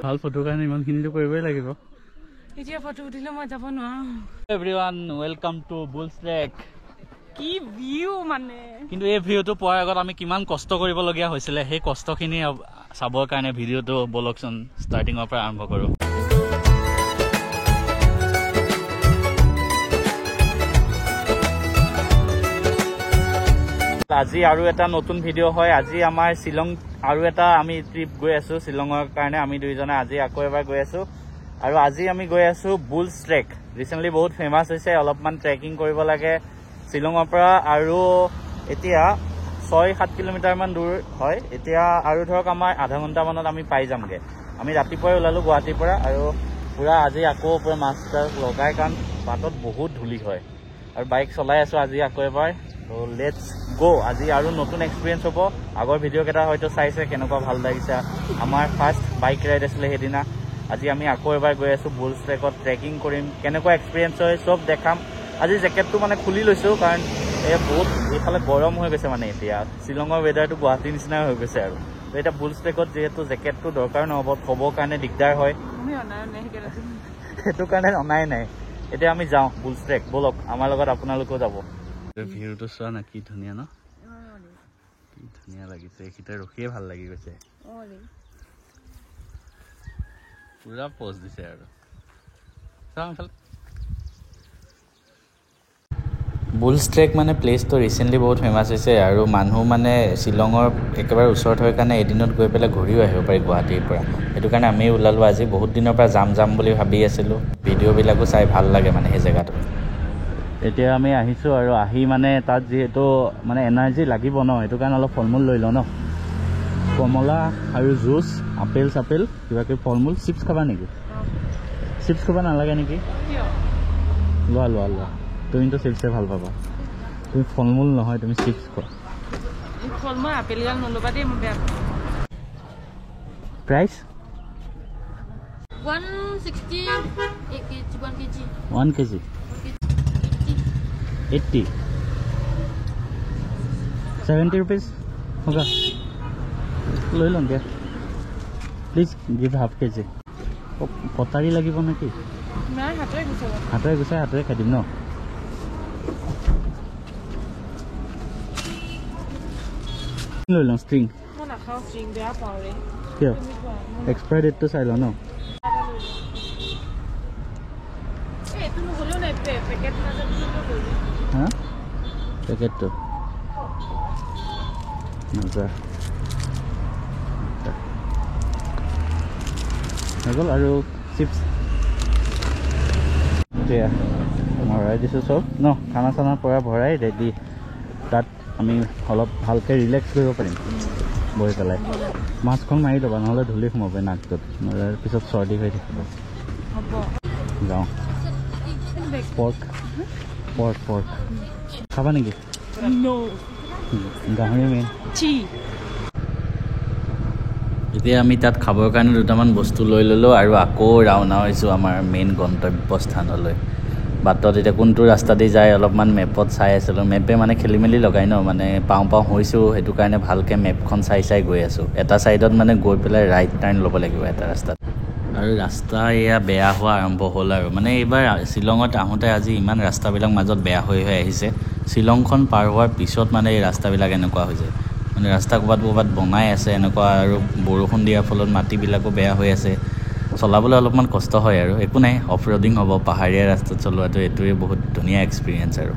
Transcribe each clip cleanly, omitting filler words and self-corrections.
ভাল ফটো কাৰণে ইমানখিনিতো কৰিবই লাগিব। এতিয়া ফটো উঠিলে মই যাব নোৱাৰো। Everyone welcome to bulls trek. কি ভিউ মানে, কিন্তু এই ভিউটো পোৱাৰ আগত আমি কিমান কষ্ট কৰিবলগীয়া হৈছিলে, সেই কষ্টখিনি চাবৰ কাৰণে ভিডিঅ'টো বলকচোন ষ্টাৰ্টিঙৰ পৰা আৰম্ভ কৰোঁ। আজি আৰু এটা নতুন ভিডিঅ' হয়। আজি আমাৰ শ্বিলং আৰু এটা আমি ট্ৰিপ গৈ আছোঁ শ্বিলঙৰ কাৰণে। আমি দুইজনে আজি আকৌ এবাৰ গৈ আছোঁ আৰু আজি আমি গৈ আছোঁ বুলছ ট্ৰেক। ৰিচেণ্টলি বহুত ফেমাছ হৈছে, অলপমান ট্ৰেকিং কৰিব লাগে শ্বিলঙৰ পৰা। আৰু এতিয়া 6-7 কিলোমিটাৰমান দূৰ হয়। এতিয়া আৰু ধৰক আমাৰ আধা ঘণ্টামানত আমি পাই যামগৈ। আমি ৰাতিপুৱাই ওলালোঁ গুৱাহাটীৰ পৰা আৰু পূৰা আজি আকৌ পূৰা মাস্ক লগাই, কাৰণ বাটত বহুত ধূলি হয় আৰু বাইক চলাই আছোঁ আজি আকৌ এবাৰ। তো লেটছ গ'। আজি আৰু নতুন এক্সপিৰিয়েঞ্চ হ'ব। আগৰ ভিডিঅ'কেইটা হয়তো চাইছে, কেনেকুৱা ভাল লাগিছে। আমাৰ ফাৰ্ষ্ট বাইক ৰাইড আছিলে সেইদিনা। আজি আমি আকৌ এবাৰ গৈ আছোঁ বুলছ ট্ৰেকত, ট্ৰেকিং কৰিম, কেনেকুৱা এক্সপিৰিয়েঞ্চ হয় চব দেখাম। আজি জেকেটটো মানে খুলি লৈছোঁ, কাৰণ বহুত এইফালে গৰম হৈ গৈছে মানে। এতিয়া শ্বিলঙৰ ৱেডাৰটো গুৱাহাটীৰ নিচিনাই হৈ গৈছে আৰু। তো এতিয়া বুলছ ট্ৰেকত যিহেতু জেকেটটো দৰকাৰ নহ'ব, থ'বৰ কাৰণে দিগদাৰ হয়, সেইটো কাৰণে অনাই নাই। এতিয়া আমি যাওঁ বুলছ ট্ৰেক, ব'লক আমাৰ লগত আপোনালোকেও যাব। ভিউটো চোৱা না, কি ধুনীয়া ন, কি ধুনীয়া লাগিছে। এইখিনিতে ৰখিয়ে ভাল লাগি গৈছে, পুৰা প'জ দিছে আৰু। বুলছ ট্ৰেক মানে প্লেচটো ৰিচেণ্টলি বহুত ফেমাছ হৈছে আৰু মানুহ মানে শ্বিলঙৰ একেবাৰে ওচৰত হৈ কাৰণে এদিনত গৈ পেলাই ঘূৰিও আহিব পাৰি গুৱাহাটীৰ পৰা। সেইটো কাৰণে আমি ওলালোঁ আজি। বহুত দিনৰ পৰা যাম বুলি ভাবি আছিলোঁ। ভিডিঅ'বিলাকো চাই ভাল লাগে মানে সেই জেগাটো। এতিয়া আমি আহিছোঁ আৰু আহি মানে তাত যিহেতু মানে এনাৰ্জি লাগিব ন, সেইটো কাৰণে অলপ ফল মূল লৈ লওঁ ন। কমলা আৰু জুচ, আপেল চাপেল কিবা কিবি ফল মূল। চিপছ খাবা নেকি? চিপছ খাব নালাগে নেকি? লোৱা লোৱা লোৱা, তুমিতো চিপছে ভাল পাবা। তুমি ফল মূল নহয়, তুমি চিপছ খোৱা। ফল মূল আপেল গাল নল'বা দেই, মই বেয়া পাওঁ। প্ৰাইচ 160 1 কেজি 80 70 रुपीज़ होगा। লৈ লওঁ দিয়া, প্লিজ গিভ হাফ কেজি। কটাৰী লাগিব নেকি? হাতেৰে গুচাই হাতেৰে খাই দিম ন। লৈ লওঁ ষ্ট্ৰিং। কিয়? এক্সপায়াৰ ডেটটো চাই লওঁ ন। হা পেকেটটো মজা হৈ গ'ল। আৰু চিপছ এতিয়া ভৰাই দিছোঁ চব ন, খানা চানাৰ পৰা ভৰাই ৰেডি। তাত আমি অলপ ভালকৈ ৰিলেক্স কৰিব পাৰিম বহি পেলাই। মাছখন মাৰি ল'বা, নহ'লে ধূলি সোমাব নাকটোত, নহ'লে পিছত চৰ্দি হৈ থাকিব। যাওঁ। পৰ্ক খাবা নেকি? গাহৰি মেইন। এতিয়া আমি তাত খাবৰ কাৰণে দুটামান বস্তু লৈ ল'লোঁ আৰু আকৌ ৰাওনা হৈছোঁ আমাৰ মেইন গন্তব্যস্থানলৈ। বাটত এতিয়া কোনটো ৰাস্তা দি যায় অলপমান মেপত চাই আছিলোঁ। মেপে মানে খেলি মেলি লগাই ন, মানে পাওঁ হৈছোঁ, সেইটো কাৰণে ভালকৈ মেপখন চাই গৈ আছোঁ। এটা ছাইডত মানে গৈ পেলাই ৰাইট টাৰ্ণ ল'ব লাগিব এটা ৰাস্তাত। আৰু ৰাস্তা এয়া বেয়া হোৱা আৰম্ভ হ'ল আৰু। মানে এইবাৰ শ্বিলঙত আহোঁতে আজি ইমান ৰাস্তাবিলাক মাজত বেয়া হৈ আহিছে। শ্বিলংখন পাৰ হোৱাৰ পিছত মানে এই ৰাস্তাবিলাক এনেকুৱা হৈ যায়। মানে ৰাস্তা ক'ৰবাত বনাই আছে এনেকুৱা, আৰু বৰষুণ দিয়াৰ ফলত মাটিবিলাকো বেয়া হৈ আছে। চলাবলৈ অলপমান কষ্ট হয় আৰু একো নাই, অফ ৰ'ডিং হ'ব। পাহাৰীয়া ৰাস্তাত চলোৱাটো এইটোৱে বহুত ধুনীয়া এক্সপিৰিয়েঞ্চ আৰু।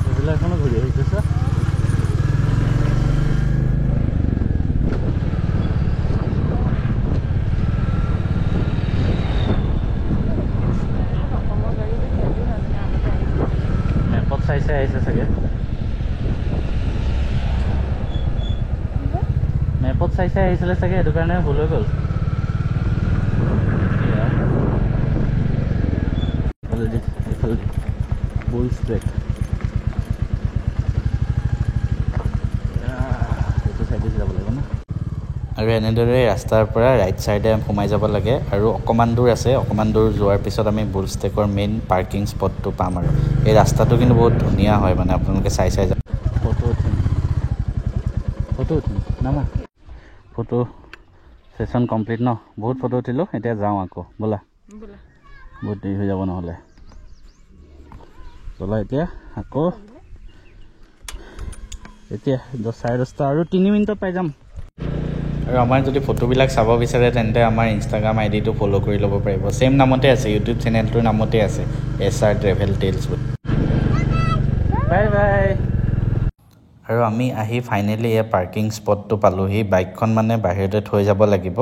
এইবিলাকখনো ঘূৰি আহিছে চা। চাইছে আহিছে চাগে, মেপত চাইছে আহিছিলে চাগে, সেইটো কাৰণে ভুল হৈ গ'ল। বুলছ ট্ৰেক এইটো চাইডে যাব লাগিব ন। আৰু এনেদৰে ৰাস্তাৰ পৰা ৰাইট চাইডে সোমাই যাব লাগে আৰু অকণমান দূৰ আছে অকণমান দূৰ যোৱাৰ পিছত আমি বুল ষ্টেকৰ মেইন পাৰ্কিং স্পটটো পাম আৰু এই ৰাস্তাটো কিন্তু বহুত ধুনীয়া হয় মানে আপোনালোকে চাই যাব ফটো উঠিম নামা ফটো সেশন কমপ্লিট ন বহুত ফটো উঠিলোঁ এতিয়া যাওঁ আকৌ ব'লা বহুত দেৰি হৈ যাব নহ'লে ব'লা এতিয়া আকৌ এতিয়া 10:30 আৰু 3 মিনিটত পাই যাম আৰু আমাৰ যদি ফটোবিলাক চাব বিচাৰে তেন্তে আমাৰ ইনষ্টাগ্ৰাম আইডিটো ফ'ল' কৰি ল'ব পাৰিব ছেইম নামতে আছে ইউটিউব চেনেলটোৰ নামতে আছে SR travel tales bye bye আৰু আমি আহি ফাইনেলি এই পাৰ্কিং স্পটটো পালোহি বাইকখন মানে বাহিৰতে থৈ যাব লাগিব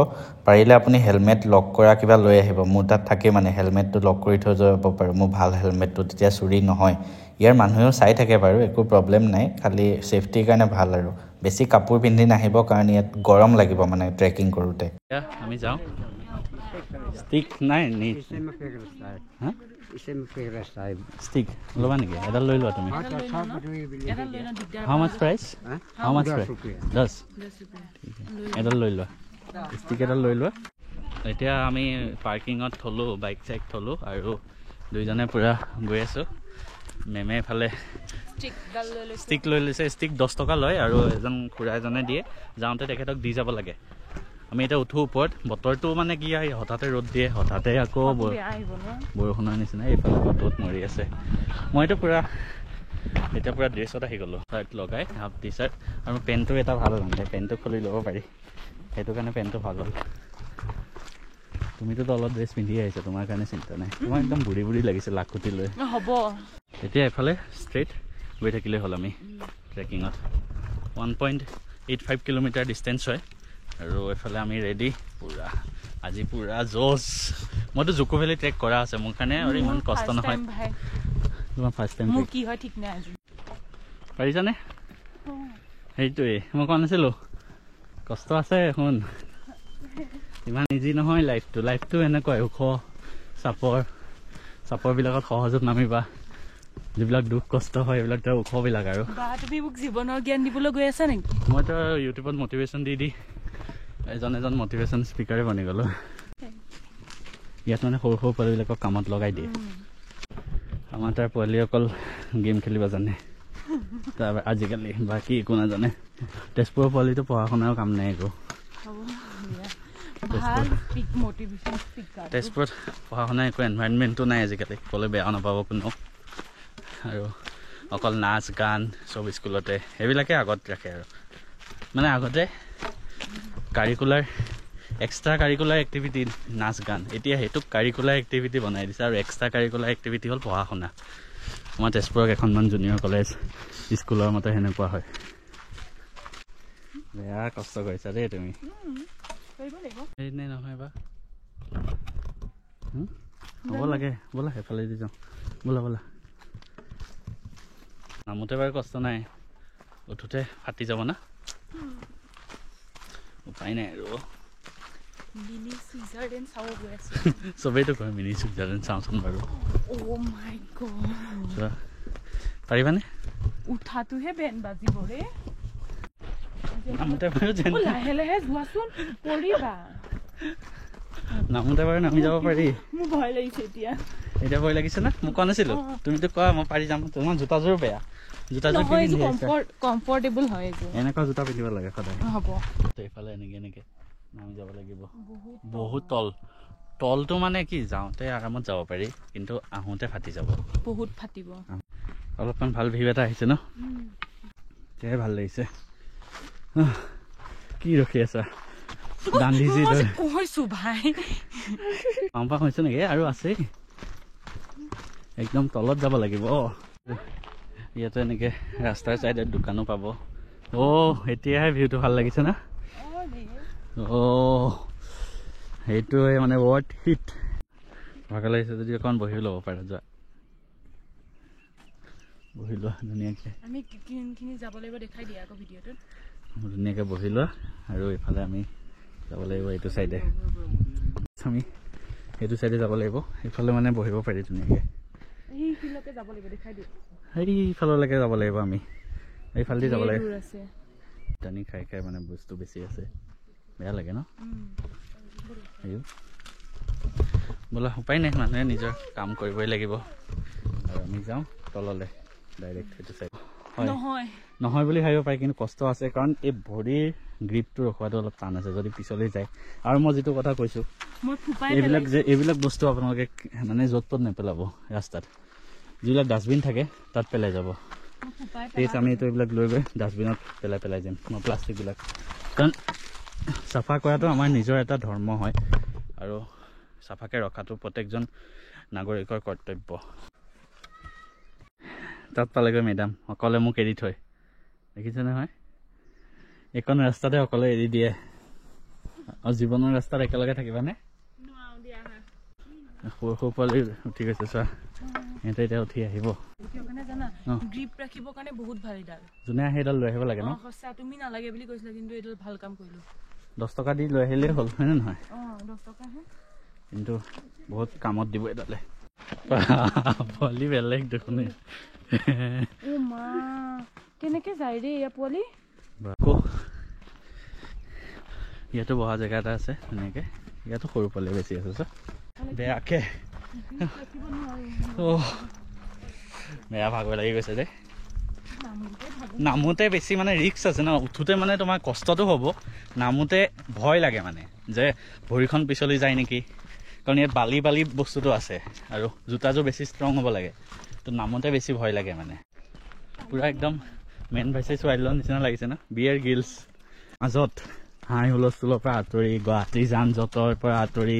পাৰিলে আপুনি হেলমেট লক কৰা কিবা লৈ আহিব মোৰ তাত থাকে মানে হেলমেটটো লক কৰি থৈ যাব পাৰোঁ মোৰ ভাল হেলমেটটো তেতিয়া চুৰি নহয় ইয়াৰ মানুহেও চাই থাকে বাৰু একো প্ৰব্লেম নাই খালি ছেফটিৰ কাৰণে ভাল আৰু বেছি কাপোৰ পিন্ধি নাহিব কাৰণ ইয়াত গৰম লাগিব মানে ট্ৰেকিং কৰোঁতে আমি যাওঁ ষ্টিক নাই ষ্টিক ল'বা নেকি এডাল লৈ লোৱা তুমি হাউ মাছ প্ৰাইচ 10 এডাল লৈ লোৱা ষ্টিক এডাল লৈ লোৱা এতিয়া আমি পাৰ্কিঙত থলোঁ বাইক চাইক থলোঁ আৰু দুইজনে পূৰা গৈ আছোঁ মেমে এফালে ষ্টিক লৈ লৈছে ষ্টিক 10 টকা লয় আৰু এজন খুৰা এজনে দিয়ে যাওঁতে তেখেতক দি যাব লাগে আমি এতিয়া উঠোঁ ওপৰত বতৰটো মানে কি হয় হঠাতে ৰ'দ দিয়ে হঠাতে আকৌ বৰষুণৰ নিচিনা এইফালে ৰ'দ মৰি আছে মইতো পূৰা এতিয়া পূৰা ড্ৰেছত আহি গ'লোঁ চাৰ্ট লগাই হাফ টি চাৰ্ট আৰু পেণ্টটো এটা ভাল মানে পেণ্টটো খুলি ল'ব পাৰি সেইটো কাৰণে পেণ্টটো ভাল হ'ল তুমিতো তলত ড্ৰেছ পিন্ধি আহিছা তোমাৰ কাৰণে চিন্তা নাই তোমাৰ একদম বুঢ়ী বুঢ়ী লাগিছে লাখুটি লৈ হ'ব এতিয়া এফালে ষ্ট্ৰেইট গৈ থাকিলেই হ'ল আমি ট্ৰেকিঙত 1.85 কিলোমিটাৰ ডিষ্টেঞ্চ হয় আৰু এইফালে আমি ৰেডি পূৰা আজি পূৰা জোচ মইতো জুকো ভেলী ট্ৰেক কৰা আছে মোৰ কাৰণে আৰু ইমান কষ্ট নহয় তোমাৰ ফাৰ্ষ্ট টাইম মোৰ কি হয় ঠিক নাই আজি পাৰিছানে সেইটোৱে মই কোৱা নাছিলোঁ কষ্ট আছে শুন ইমান ইজি নহয় লাইফটো এনেকুৱাই ওখ চাপৰবিলাকত সহজত নামিবা যিবিলাক দুখ কষ্ট হয় এইবিলাক তাৰ ওখবিলাক আৰু তুমি মোক জীৱনৰ জ্ঞান দিবলৈ গৈ আছা নেকি মইতো ইউটিউবত মটিভেশ্যন দি এজন মটিভেশ্যন স্পীকাৰে বনি গ'লোঁ ইয়াত মানে সৰু সৰু পোৱালিবিলাকক কামত লগাই দিয়ে আমাৰ তাৰ পোৱালি অকল গেম খেলিব জানে তাৰ আজিকালি বাকী একো নাজানে তেজপুৰৰ পোৱালিটো পঢ়া শুনাৰো কাম নাই একো তেজপুৰত পঢ়া শুনা একো এনভাইৰনমেণ্টটো নাই আজিকালি ক'লে বেয়া নাপাব কোনো আৰু অকল নাচ গান চব স্কুলতে সেইবিলাকে আগত ৰাখে আৰু মানে আগতে এক্সট্ৰা কাৰিকুলাৰ এক্টিভিটি নাচ গান এতিয়া সেইটোক কাৰিকুলাৰ এক্টিভিটি বনাই দিছে আৰু এক্সট্ৰা কাৰিকুলাৰ এক্টিভিটি হ'ল পঢ়া শুনা আমাৰ তেজপুৰত এখনমান জুনিয়ৰ কলেজ স্কুলৰ মতে সেনেকুৱা হয় বেয়া কষ্ট কৰিছা দেই তুমি নহয় বা হ'ব লাগে ব'লা সেইফালে দি যাওঁ ব'লা নামোতে বাৰু কষ্ট নাই উঠোতে ফাটি যাব না উপায় নাই আৰু চবেইতো কয় মিনি ছুইজাৰলেণ্ড চাওঁচোন বাৰু পাৰিবানে উঠাটোহে বেন বাজিব ৰে নামোতে বাৰু নামি যাব পাৰি মোৰ ভয় লাগিছে এতিয়া ভয় লাগিছে না মোক কোৱা নাছিলো তুমিতো কোৱা মই পাৰি যাম তোমাৰ জোতাযোৰ বেয়া জোতাযোৰ কমফৰ্টেবল হয় এনেকুৱা জোতা পিন্ধিব লাগে সদায় হ'ব এইফালে এনেকে নামি যাব লাগিব বহুত তলটো মানে কি যাওঁতে আৰামত যাব পাৰি কিন্তু আহোঁতে ফাটি যাব বহুত ফাটিব অলপমান ভাল ভিউ এটা আহিছে ন তেতিয়াহে ভাল লাগিছে কি ৰখি আছা গান্ধীজী পাম্পা হৈছে নেকি আৰু আছেই একদম তলত যাব লাগিব ইয়াতে এনেকে ৰাস্তাৰ চাইডত দোকানো পাব এতিয়াহে ভিউটো ভাল লাগিছে না সেইটোৱে মানে ৱৰ্ড হিট ভাগ লাগিছে যদি অকণমান বহি ল'ব পাৰা যোৱা বহি লোৱা ধুনীয়াকৈ আমি কিনখিনি যাব লাগিব দেখাই দিয়া আকৌ ভিডিঅ'টোত ধুনীয়াকৈ বহি লোৱা আৰু এইফালে আমি যাব লাগিব এইটো চাইডে আমি এইটো চাইডে যাব লাগিব এইফালে মানে বহিব পাৰি ধুনীয়াকৈ সেইফাললৈকে যাব লাগিব আমি এইফালেদি যাব লাগিব টানি খাই মানে বস্তু বেছি আছে বেয়া লাগে ন বোলা উপায় নাই মানুহে নিজৰ কাম কৰিবই লাগিব আৰু আমি যাওঁ তললৈ ডাইৰেক্ট সেইটো চাই নহয় বুলি ভাবিব পাৰি কিন্তু কষ্ট আছে কাৰণ এই ভৰিৰ গ্ৰিপটো ৰখোৱাটো অলপ টান আছে যদি পিছলৈ যায় আৰু মই যিটো কথা কৈছোঁ এইবিলাক বস্তু আপোনালোকে মানে য'ত ত'ত নেপেলাব ৰাস্তাত যিবিলাক ডাষ্টবিন থাকে তাত পেলাই যাব প্লিজ আমি এইটো এইবিলাক লৈ গৈ ডাষ্টবিনত পেলাই যাম মই প্লাষ্টিকবিলাক কাৰণ চাফা কৰাটো আমাৰ নিজৰ এটা ধৰ্ম হয় আৰু চাফাকৈ ৰখাটো প্ৰত্যেকজন নাগৰিকৰ কৰ্তব্য তাত পালেগৈ মেডাম অকলে মোক এৰি থৈ দেখিছে নহয় এইখন ৰাস্তাতে অকলে এৰি দিয়ে আৰু জীৱনৰ ৰাস্তাত একেলগে থাকিবানে সৰু পোৱালি উঠি গৈছে চোৱা সিহঁতে এতিয়া উঠি আহিব যোনে আহি এডাল লৈ আহিব লাগে ন 10 টকা দি লৈ আহিলেই হ'ল হয়নে নহয় কিন্তু বহুত কামত দিব এডালে পোৱালি বেলেগ দেখোন কেনেকে যায় ৰে এয়া পোৱালি ইয়াতো বহা জেগা এটা আছে ধুনীয়াকে ইয়াতো সৰু পোৱালি বেছি আছে চোৱা বেয়াকে বেয়া ভাগৰ লাগি গৈছে দেই নামোতে বেছি মানে ৰিক্স আছে ন উঠোতে মানে তোমাৰ কষ্টটো হ'ব নামোতে ভয় লাগে মানে যে ভৰিখন পিছলি যায় নেকি কাৰণ ইয়াত বালি বস্তুটো আছে আৰু জোতাযোৰ বেছি ষ্ট্ৰং হ'ব লাগে তো নামোতে বেছি ভয় লাগে মানে পুৰা একদম মেন ভাৰ্চেছ ৱাইল্ডৰ নিচিনা লাগিছে ন বিয়েৰ গিলছ মাজত হাই হুলস্থুলৰ পৰা আঁতৰি গুৱাহাটী যান জঁটৰ পৰা আঁতৰি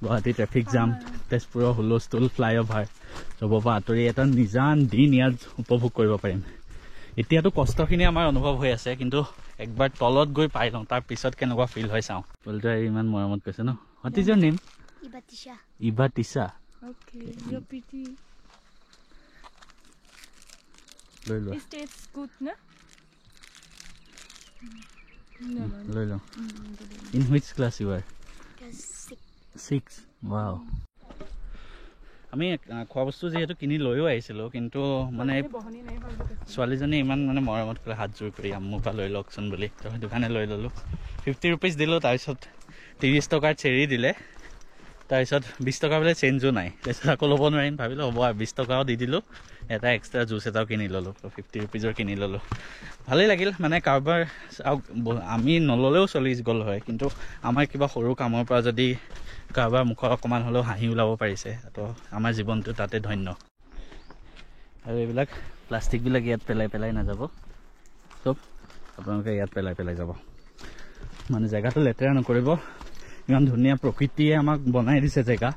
গুৱাহাটী ট্ৰেফিক জাম তেজপুৰৰ হুলস্থুল ফ্লাইঅভাৰ চবৰ পৰা আঁতৰি এটা নিজান দিন ইয়াত উপভোগ কৰিব পাৰিম এতিয়াতো কষ্টখিনি আমাৰ অনুভৱ হৈ আছে কিন্তু একবাৰ তলত গৈ পাই লওঁ তাৰ পিছত কেনেকুৱা ফিল হয় চাওঁ পোৱালিটোৱে ইমান মৰমত কৈছে ন হোৱাট ইজ ইয়ৰ নেম ইভাতিছা লৈ লোৱা লৈ লওঁ in which class you are 6 wow আমি খোৱা বস্তু যিহেতু কিনি লৈও আহিছিলোঁ কিন্তু মানে ছোৱালীজনী ইমান মানে মৰমত কৰি হাত জোৰ কৰি মোৰ পৰা লৈ লওকচোন বুলি তো সেইটো কাৰণে লৈ ল'লোঁ 50 ৰুপিজ দিলোঁ তাৰপিছত 30 টকাৰ চেৰি দিলে তাৰপিছত 20 টকা বোলে চেঞ্জো নাই তাৰপিছত আকৌ ল'ব নোৱাৰিম ভাবিলোঁ হ'ব আৰু 20 টকাও দি দিলোঁ এটা এক্সট্ৰা জুচ এটাও কিনি ল'লোঁ 50 ৰুপিজৰ কিনি ল'লোঁ ভালেই লাগিল মানে কাৰোবাৰ আমি নল'লেও চলি গ'ল হয় কিন্তু আমাৰ কিবা সৰু কামৰ পৰা যদি কাৰোবাৰ মুখত অকণমান হ'লেও হাঁহি ওলাব পাৰিছে তো আমাৰ জীৱনটো তাতে ধন্য আৰু এইবিলাক প্লাষ্টিকবিলাক ইয়াত পেলাই নাযাব চব আপোনালোকে ইয়াত পেলাই যাব মানে জেগাটো লেতেৰা নকৰিব ইমান ধুনীয়া প্ৰকৃতিয়ে আমাক বনাই দিছে জেগা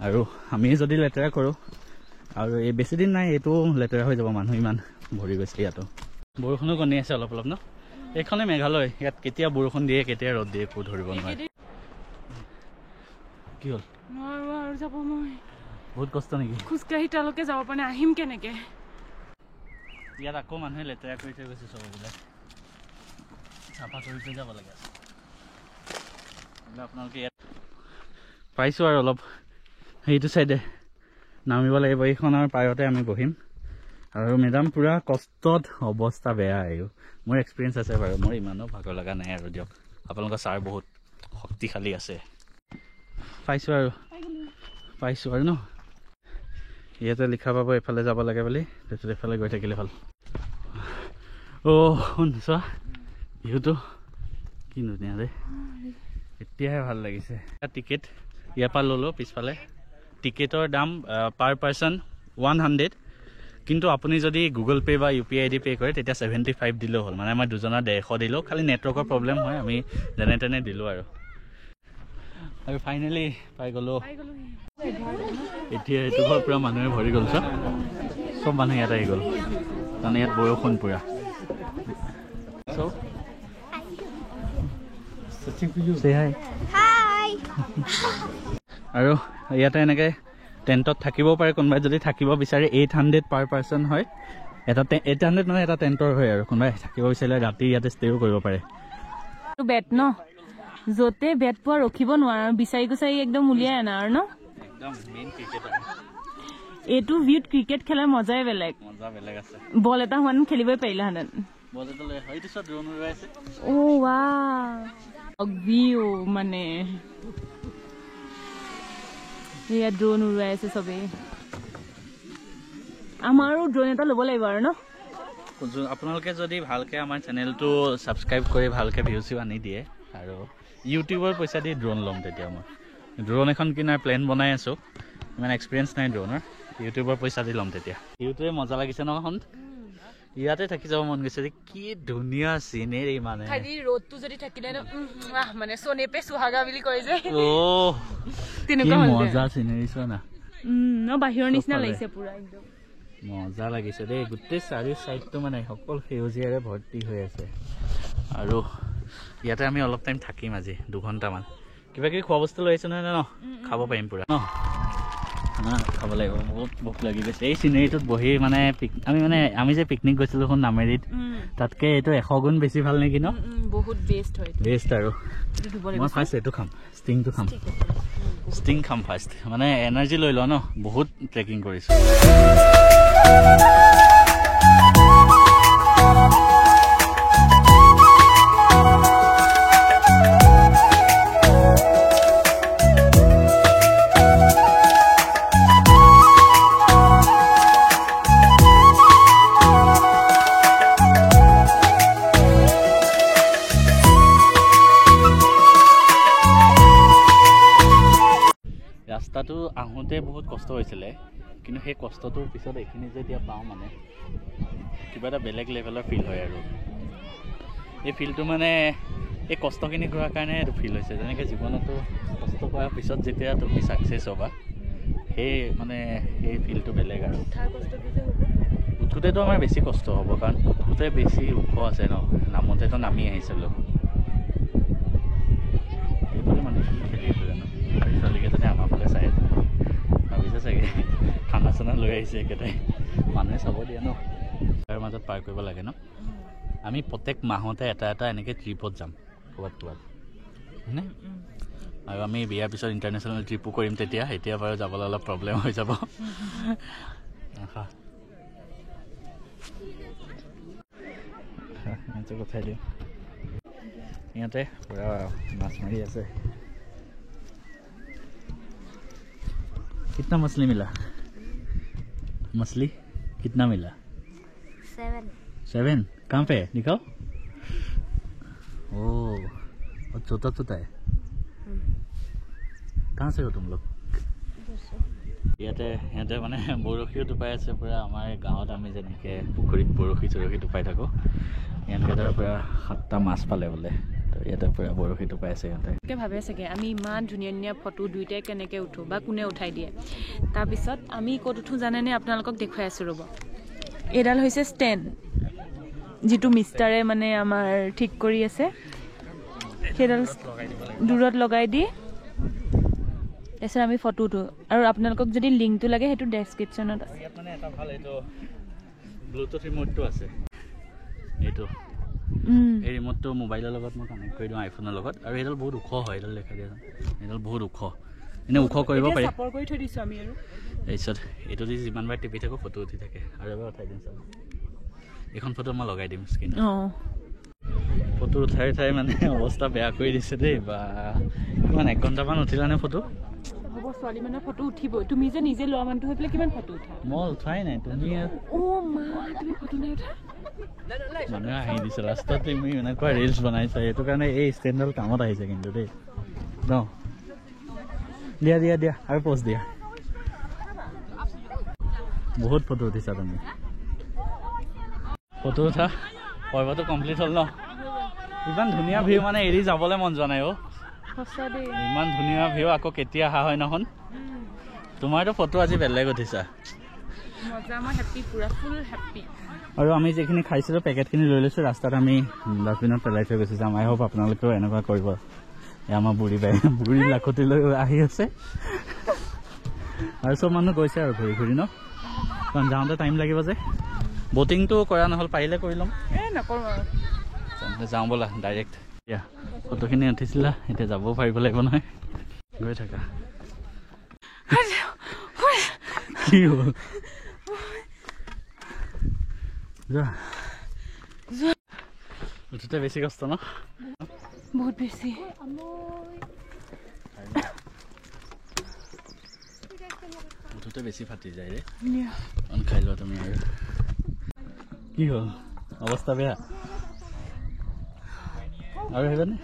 আৰু আমি যদি লেতেৰা কৰোঁ আৰু এই বেছি দিন নাই এইটো লেতেৰা হৈ যাব মানুহ ইমান ভৰি গৈছে ইয়াতো বৰষুণো কণী আছে অলপ ন এইখনে মেঘালয় ইয়াত কেতিয়া বৰষুণ দিয়ে কেতিয়া ৰ'দ দিয়ে একো ধৰিব নোৱাৰে কি হ'ল যাব মই বহুত কষ্ট নেকি খোজকাঢ়ি তালৈকে যাব পৰা নাই আহিম কেনেকে ইয়াত আকৌ মানুহে লেতেৰা কৰি থৈ গৈছে চববিলাক চাফা কৰি থৈ যাব লাগে আপোনালোকে ইয়াত পাইছোঁ আৰু অলপ সেইটো চাইডে নামিব লাগিব এইখনৰ পাৰতে আমি বহিম আৰু মেডাম পুৰা কষ্টত অৱস্থা বেয়া আহিব মোৰ এক্সপিৰিয়েঞ্চ আছে বাৰু মোৰ ইমানো ভাগৰ লগা নাই আৰু দিয়ক আপোনালোকৰ ছাৰ বহুত শক্তিশালী আছে পাইছোঁ আৰু ন ইয়াতে লিখা পাব এইফালে যাব লাগে বুলি তাৰপিছত এইফালে গৈ থাকিলে ভাল চোৱা বিহুটো কি ধুনীয়া দেই এতিয়াহে ভাল লাগিছে টিকেট ইয়াৰ পৰা ল'লোঁ পিছফালে টিকেটৰ দাম পাৰ পাৰ্চন 100 কিন্তু আপুনি যদি গুগল পে' বা UPI পে' কৰে তেতিয়া 75 দিলেও হ'ল মানে মই দুজনৰ 150 দিলোঁ খালি নেটৱৰ্কৰ প্ৰব্লেম হয় আমি যেনে তেনে দিলোঁ আৰু ফাইনেলি পাই গ'লোঁ এতিয়া এইটো ঘৰ পূৰা মানুহে ভৰি গ'ল চব মানুহ ইয়াত আহি গ'ল কাৰণ ইয়াত বৰষুণ পূৰা আৰু ইয়াতে এনেকৈ টেণ্টত থাকিবও পাৰে কোনোবাই যদি থাকিব বিচাৰে 800 পাৰ পাৰ্চন হয় এটা 800 নহয় এটা টেণ্টৰ হয় আৰু কোনোবাই থাকিব বিচাৰিলে ৰাতি ইয়াতে ষ্টেও কৰিব পাৰে বেট ন য'তে বেট পোৱা ৰখিব নোৱাৰা বিচাৰি গুচাৰি একদম উলিয়াই আনা আৰু ন এইটো ভিউত ক্ৰিকেট খেলাৰ মজাই বেলেগ বল এটা হোৱা খেলিবই পাৰিলাহেঁতেন বজাতলৈ হয়তো সব ড্ৰোন উৰাইছে ও ৱাও ভিউ মানে এয়া ড্ৰোন উৰাইছে সবে আমাৰো ড্ৰোন এটা ল'ব লাগিব আৰু ন আপোনালোকে যদি ভালকে আমাৰ চেনেলটো সাবস্ক্ৰাইব কৰি ভালকে ভিউজ আনি দিয়ে আৰু ইউটিউবৰ পইচা দি ড্ৰোন ল'ম তেতিয়া মই ড্ৰোন এখন কিনাৰ প্লেন বনাই আছো ইমান এক্সপিৰিয়েঞ্চ নাই ড্ৰোনৰ ইউটিউবৰ পইচা দি ল'ম তেতিয়া ইউটিউবে মজা লাগিছে নহয় ইয়াতে থাকি যাব মন গৈছে কি ধুনীয়া চিনেৰী মানে খালি ৰ'দটো যদি থাকিলে মানে সোনেপে সুহাগা বুলি কয় যে ও তেনেকুৱা হ'ল মজা চিনেৰী চোৱা না ন বাহিৰৰ নিচিনা লাগিছে পুৰা একদম মজা লাগিছে দেই গোটেই চাৰি সাইডটো মানে সকল সেউজীয়াৰে ভৰ্তি হৈ আছে আৰু ইয়াতে আমি অলপ টাইম থাকিম আজি 2 ঘণ্টামান কিবা কিবি খোৱা বস্তু লৈ আহিছো নহয় ন খাব পাৰিম পুৰা ন খাব লাগিব বহুত ভোক লাগি গৈছে এই চিনেৰীটোত বহি মানে আমি যে পিকনিক গৈছিলো এখন নামেৰিত তাতকে এইটো 100 গুণ বেছি ভাল নেকি ন বহুত বেষ্ট হয় বেষ্ট আৰু মই ফাৰ্ষ্ট এইটো খাম ষ্টিংটো খাম ষ্টিং খাম ফাৰ্ষ্ট মানে এনাৰ্জি লৈ লওঁ ন বহুত ট্ৰেকিং কৰিছো ৰাস্তাটো আহোঁতে বহুত কষ্ট হৈছিলে কিন্তু সেই কষ্টটোৰ পিছত এইখিনি যেতিয়া পাওঁ মানে কিবা এটা বেলেগ লেভেলৰ ফিল হয় আৰু এই ফিলটো মানে এই কষ্টখিনি কৰাৰ কাৰণে এইটো ফিল হৈছে যেনেকৈ জীৱনতো কষ্ট কৰাৰ পিছত যেতিয়া তুমি ছাকচেছ হ'বা সেই মানে সেই ফিলটো বেলেগ আৰু উঠোঁতেতো আমাৰ বেছি কষ্ট হ'ব কাৰণ উঠোঁতে বেছি ওখ আছে ন নামতেতো নামি আহিছিলোঁ এইফালে মানে কি খেলি আছে জানো ছোৱালীকেইজনে আমাৰ ফালে চাই আছে ভাবিছে চাগে খানা চানা লৈ আহিছে একেটাই মানুহে চাব দিয়ে ন তাৰ মাজত পাৰ কৰিব লাগে ন আমি প্ৰত্যেক মাহতে এটা এনেকৈ ট্ৰিপত যাম ক'ৰবাত হয়নে আৰু আমি বিয়াৰ পিছত ইণ্টাৰনেশ্যনেল ট্ৰিপো কৰিম তেতিয়া এতিয়া বাৰু যাবলৈ অলপ প্ৰব্লেম হৈ যাব কথাই দিওঁ ইহঁতে পুৰা মাছ মাৰি আছে कितना मछली मिला मछली कितना मिला 7 कहाँ पे दिखाओ ओ छोटा है कहाँ से हो तुम लोग ইয়াতে মানে বৰশীও টোপাই আছে পুৰা আমাৰ গাঁৱত আমি যেনেকৈ পুখুৰীত বৰশী চৰশী টোপাই থাকোঁ ইয়াতে পুৰা 7টা মাছ পালে বোলে ইয়াতে পুৰা বৰশী টোপাই আছে সিহঁতে ভাবে চাগে আমি ইমান ধুনীয়া ধুনীয়া ফটো দুইটাই কেনেকৈ উঠো বা কোনে উঠাই দিয়ে তাৰপিছত আমি ক'ত উঠো জানেনে আপোনালোকক দেখুৱাই আছোঁ ৰ'ব এইডাল হৈছে ষ্টেণ্ড যিটো মিষ্টাৰে মানে আমাৰ ঠিক কৰি আছে সেইডাল দূৰত লগাই দি তাৰপিছত আমি ফটো উঠো আৰু আপোনালোকক যদি লিংকটো লাগে সেইটো ডেছক্ৰিপশ্যনত আছে ইয়াত মানে এটা ভাল এইটো ব্লুটুথ ৰিম'টটো আছে এইটো এই ৰিম'টটো মোবাইলৰ লগত মই কানেক্ট কৰি দিওঁ আইফোনৰ লগত আৰু এইডাল বহুত ওখ হয় এইডাল দেখা দিয়া এইডাল বহুত ওখ এনে ওখ কৰিব পাৰি চাপৰ কৰি থৈ দিছোঁ আমি আৰু তাৰপিছত এইটো দি যিমানবাৰ টিপি থাকোঁ ফটো উঠি থাকে আৰু এবাৰ উঠাই দিম চাব এইখন ফটো মই লগাই দিম স্ক্ৰীনত ফটো উঠাই মানে অৱস্থা বেয়া কৰি দিছে দেই বা কিমান 1 ঘণ্টামান উঠিলানে ফটো হ'ব ছোৱালী মানুহৰ ফটো উঠিব তুমি যে নিজে লোৱা মানুহটো হৈ পেলাই কিমান ফটো উঠা মই উঠাই নাই তুমি তুমি ফটো নাই উঠা মানুহে হাঁহি দিছে লাষ্টত তুমি এনেকুৱা ৰিলছ বনাইছা সেইটো কাৰণে এই ষ্টেণ্ডডাল কামত আহিছে কিন্তু দেই ন দিয়া আৰু পষ্ট দিয়া বহুত ফটো উঠিছা তুমি ফটো উঠা পৰ্বটো কমপ্লিট হ'ল ন ইমান ধুনীয়া ভিউ মানে এৰি যাবলৈ মন যোৱা নাই ইমান ধুনীয়া ভিউ আকৌ কেতিয়া অহা হয় নহয় তোমাৰতো ফটো আজি বেলেগ উঠিছা আৰু আমি যিখিনি খাইছিলোঁ পেকেটখিনি লৈ লৈছোঁ ৰাস্তাত আমি ডাষ্টবিনত পেলাই থৈ গুচি যাম আই হোপ আপোনালোকেও এনেকুৱা কৰিব আমাৰ বুঢ়ী লাখুটিলৈ আহি আছে আৰু চব মানুহ গৈছে আৰু ঘূৰি ন কাৰণ যাওঁতে টাইম লাগিব যে বটিংটো কৰা নহ'ল পাৰিলে কৰি ল'ম নকৰোঁ আৰু যাওঁ ব'লা ডাইৰেক্ট এতিয়া ফটোখিনি উঠিছিলা এতিয়া যাবও পাৰিব লাগিব নহয় গৈ থাকা কি হ'ল উঠোতে বেছি কষ্ট ন বহুত বেছি উঠোতে বেছি ফাটি যায় ৰে খাই লোৱা তুমি আৰু কি হ'ল অৱস্থা বেয়া আৰু আহিবানে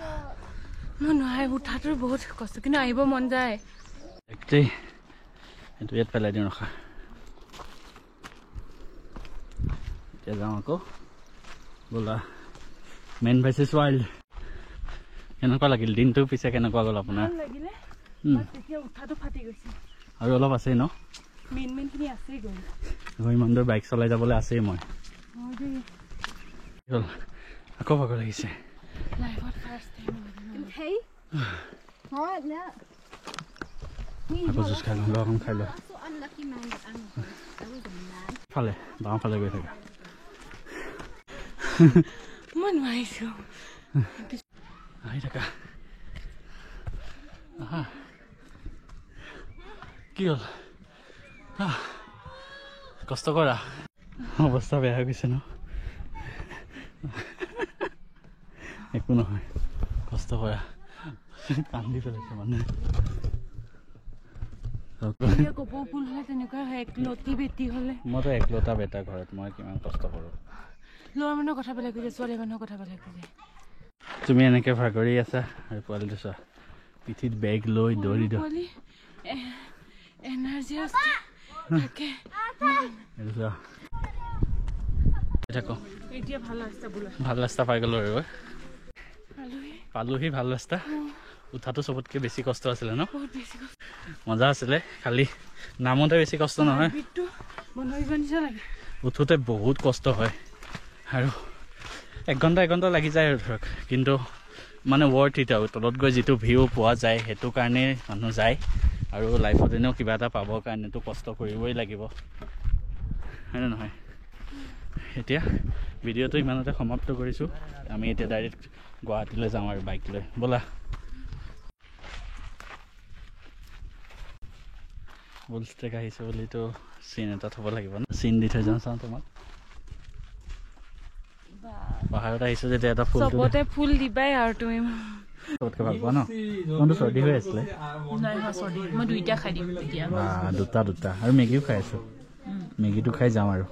মই নহয় উঠাটোৰ বহুত কষ্ট কিন্তু আহিব মন যায় একটেই এইটো ইয়াত পেলাই দিওঁ ৰখা এতিয়া যাওঁ আকৌ ব'লা মেন ভাৰ্চেছ ৱাইল্ড কেনেকুৱা লাগিল দিনটো পিছে কেনেকুৱা গ'ল আপোনাৰ উঠাটো ফাটি গৈছে আৰু অলপ আছেই ন মেইনখিনি আছেই গ'ল ইমান দূৰ বাইক চলাই যাবলৈ আছেই মই হ'ল আকৌ ভাগৰ লাগিছে আকৌ জুচ খাই লওঁ অকণ খাই লওঁ ফালে বাওঁফালে গৈ থাকা মই নোৱাৰিছোঁ আহি থাকা কি হ'ল কষ্ট কৰা অৱস্থা বেয়া হৈ গৈছে ন একো নহয় কষ্ট কৰা কান্দি পেলাইছে মানে কপৌ ফুল হ'লে তেনেকুৱা হয় একলতি বেটি হ'লে মইতো একলতা বেটা ঘৰত মই কিমান কষ্ট কৰোঁ ল'ৰা মানুহৰ কথা বেলেগ হৈ যায় ছোৱালী মানুহৰ কথা বেলেগ হৈ যায় তুমি এনেকৈ ভাগৰি আছা আৰু পোৱালিটো চোৱা পিঠিত বেগ লৈ দৌৰি এনাৰ্জি এতিয়া ভাল ৰাস্তা পাই গ'লো আৰু পালোহি ভাল ৰাস্তা উঠাটো চবতকৈ বেছি কষ্ট আছিলে ন মজা আছিলে খালি নামতে বেছি কষ্ট নহয় উঠোতে বহুত কষ্ট হয় আৰু 1 ঘণ্টা লাগি যায় আৰু ধৰক কিন্তু মানে ৱৰ্থ ইট আৰু তলত গৈ যিটো ভিউ পোৱা যায় সেইটো কাৰণে মানুহ যায় আৰু লাইফত এনেও কিবা এটা পাবৰ কাৰণেতো কষ্ট কৰিবই লাগিব হয়নে নহয় এতিয়া ভিডিঅ'টো ইমানতে সমাপ্ত কৰিছোঁ আমি এতিয়া ডাইৰেক্ট গুৱাহাটীলৈ যাওঁ আৰু বাইক লৈ ব'লা বুলছ ট্ৰেক আহিছোঁ বুলিতো চিন এটা থ'ব লাগিব ন চিন দি থৈ যাওঁ চাওঁ তোমাক পাহাৰত আহিছোঁ যেতিয়া এটা চবতে ফুল দিবাই আৰু তুমি চবতকৈ ভাল পোৱা ন কোনটো চৰ্দি হৈ আছিলে মই 2টা খাই দিম দুটা আৰু মেগীও খাই আছোঁ মেগীটো খাই যাওঁ আৰু